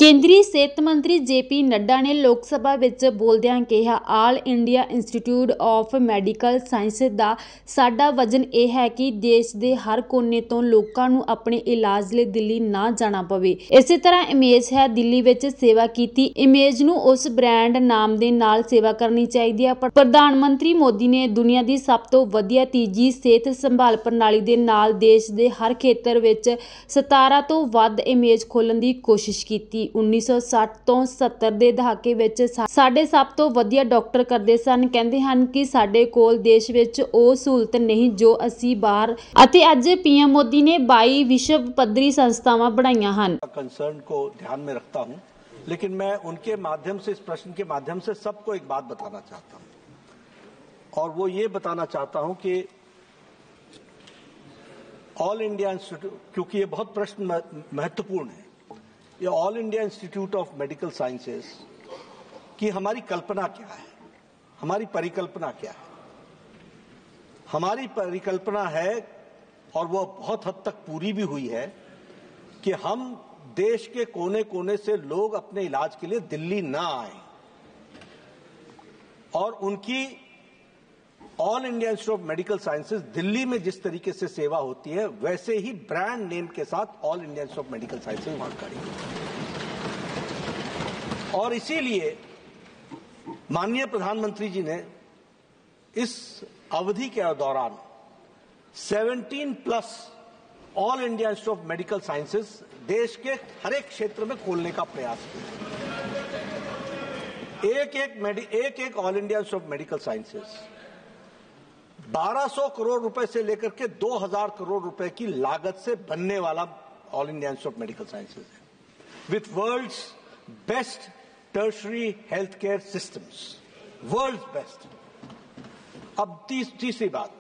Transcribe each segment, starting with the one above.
ਕੇਂਦਰੀ ਸਿਹਤ ਮੰਤਰੀ ਜੇਪੀ ਨੱਡਾ ਨੇ ਲੋਕ ਸਭਾ ਵਿੱਚ ਬੋਲਦਿਆਂ ਕਿਹਾ, all India institute of medical sciences ਦਾ ਸਾਡਾ ਵਿਜ਼ਨ ਇਹ ਹੈ ਕਿ ਦੇਸ਼ ਦੇ ਹਰ ਕੋਨੇ ਤੋਂ ਲੋਕਾਂ ਨੂੰ ਆਪਣੇ ਇਲਾਜ ਲਈ ਦਿੱਲੀ ਨਾ ਜਾਣਾ ਪਵੇ। ਇਸੇ ਤਰ੍ਹਾਂ ਇਮੇਜ ਹੈ ਦਿੱਲੀ ਵਿੱਚ ਸੇਵਾ ਕੀਤੀ, ਇਮੇਜ ਨੂੰ ਉਸ ਬ੍ਰਾਂਡ ਨਾਮ ਦੇ ਨਾਲ ਸੇਵਾ ਕਰਨੀ ਚਾਹੀਦੀ ਹੈ। ਪ੍ਰਧਾਨ ਮੰਤਰੀ ਮੋਦੀ ਨੇ ਦੁਨੀਆ ਦੀ ਸਭ ਤੋਂ ਵਧੀਆ ਤੀਜੀ ਸਿਹਤ ਸੰਭਾਲ ਪ੍ਰਣਾਲੀ ਦੇ ਨਾਲ ਦੇਸ਼ ਦੇ ਹਰ ਖੇਤਰ ਵਿੱਚ 17 ਤੋਂ ਵੱਧ ਇਮੇਜ ਖੋਲ੍ਹਣ ਦੀ ਕੋਸ਼ਿਸ਼ ਕੀਤੀ। 1960 ਤੋਂ 70 ਦੇ ਦਹਾਕੇ ਵਿੱਚ ਸਾਡੇ ਸਭ ਤੋਂ ਵਧੀਆ ਡਾਕਟਰ ਕਰਦੇ ਸਨ। ਕਹਿੰਦੇ ਹਨ ਕਿ ਸਾਡੇ ਕੋਲ ਦੇਸ਼ ਵਿੱਚ ਉਹ ਸਹੂਲਤ ਨਹੀਂ ਜੋ ਅਸੀਂ ਬਾਹਰ, ਅਤੇ ਅੱਜ ਪੀਐਮ ਮੋਦੀ ਨੇ 22 ਵਿਸ਼ਵ ਪੱਧਰੀ ਸੰਸਥਾਵਾਂ ਬਣਾਈਆਂ ਹਨ। कंसर्न को ध्यान में रखता हूं, लेकिन मैं उनके माध्यम से, इस प्रश्न के माध्यम से सबको एक बात बताना चाहता हूं, और वो ये बताना चाहता हूं कि ऑल इंडिया इंस्टीट्यूट, क्योंकि ये बहुत प्रश्न महत्वपूर्ण है, ये all India institute of medical Sciences की हमारी कल्पना क्या है, हमारी परिकल्पना क्या है। हमारी परिकल्पना है, और वो बहुत हद तक पूरी भी हुई है, कि हम देश के कोने कोने से लोग अपने इलाज के लिए दिल्ली ना आए, और उनकी all India institute of medical Sciences Delhi में जिस तरीके से सेवा होती है, वैसे ही ब्रांड नेम के साथ all India institute of medical sciences वहां खड़ी है। और इसीलिए माननीय प्रधानमंत्री जी ने इस अवधि के दौरान 17+ all India institute of medical sciences देश के हर एक क्षेत्र में खोलने का प्रयास किया। एक एक all India institute of medical sciences 1200 crore रुपए से लेकर के 2000 करोड़ रुपए की लागत से बनने वाला all India institute of medical sciences है, with world's best tertiary health care systems, world's best. अब तीसरी बात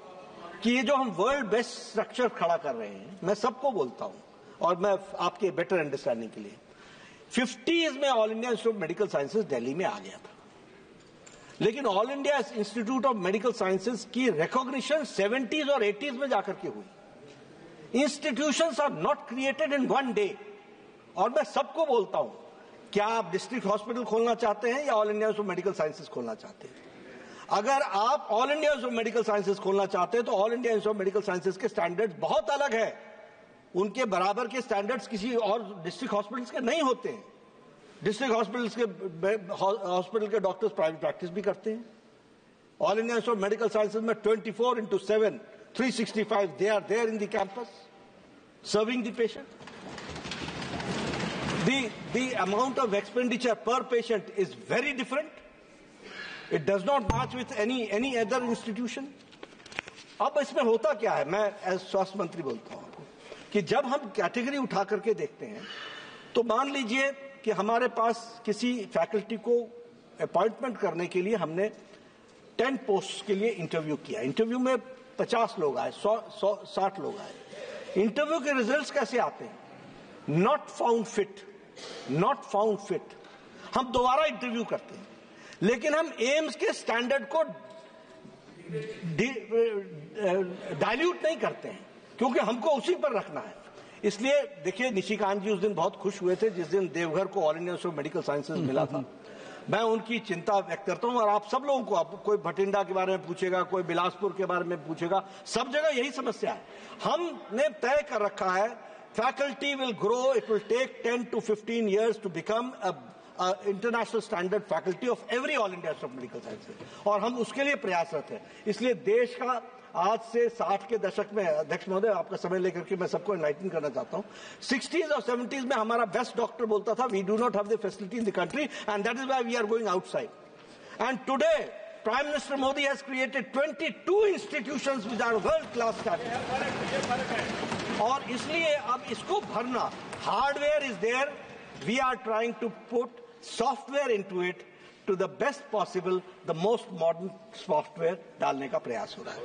कि ये जो हम वर्ल्ड बेस्ट स्ट्रक्चर खड़ा कर रहे हैं, मैं सबको बोलता हूं, और मैं आपके बेटर अंडरस्टैंडिंग के लिए 50s में All India institute of medical Sciences Delhi में आ गया था, लेकिन All India institute of medical Sciences की रिकॉग्निशन 70s और 80s में जाकर के हुई। Institutions are not created in one day. और मैं सबको बोलता हूं, क्या आप डिस्ट्रिक्ट हॉस्पिटल खोलना चाहते हैं या all India institute of medical sciences खोलना चाहते हैं? अगर आप all India institute of medical sciences खोलना चाहते हैं तो all India institute of medical sciences के स्टैंडर्ड्स बहुत अलग है, उनके बराबर के स्टैंडर्ड्स किसी और डिस्ट्रिक्ट हॉस्पिटल्स के नहीं होते हैं। डिस्ट्रिक्ट हॉस्पिटल के डॉक्टर्स प्राइवेट प्रैक्टिस भी करते हैं। All India institute of medical sciences में 24/7 365 they are there in the campus serving the patient. The amount of expenditure per patient is very different. It does not match with any other institution. अब इसमें होता क्या है, मैं as स्वास्थ्य मंत्री बोलता हूं आपको, कि जब हम कैटेगरी उठा करके देखते हैं, तो मान लीजिए कि हमारे पास किसी फैकल्टी को अपॉइंटमेंट करने के लिए हमने 10 पोस्ट के लिए इंटरव्यू किया। इंटरव्यू में 50 लोग आए, 60 लोग आए। इंटरव्यू के रिजल्ट्स कैसे आते हैं? Not found fit, not found fit. हम दोबारा इंटरव्यू करते हैं, लेकिन हम एम्स के स्टैंडर्ड को डाइल्यूट नहीं करते हैं, क्योंकि हमको उसी पर रखना है। इसलिए देखिए, निशिकांत जी उस दिन बहुत खुश हुए थे जिस दिन देवघर को all India institute of medical sciences मिला था। मैं उनकी चिंता व्यक्त करता हूं, और आप सब लोगों को, आप कोई भटिंडा के बारे में पूछेगा, कोई बिलासपुर के बारे में पूछेगा, सब जगह यही समस्या है। हमने तय कर रखा है, faculty will grow, it will take 10 to 15 years to become a international standard faculty of every all India Institute of Medical Sciences, और हम उसके लिए प्रयासरत हैं। इसलिए देश का आज से 60 के दशक में, अध्यक्ष महोदय आपका समय लेकर के मैं सबको एनलाइटन करना चाहता हूं, 60s और 70s में हमारा बेस्ट डॉक्टर बोलता था, we do not have the facility in the country and that is why we are going outside. And today prime minister Modi has created 22 institutions which are world class standard, और इसलिए अब इसको भरना, hardware is there, we are trying to put software into it to the best possible, the most modern software डालने का प्रयास हो रहा है।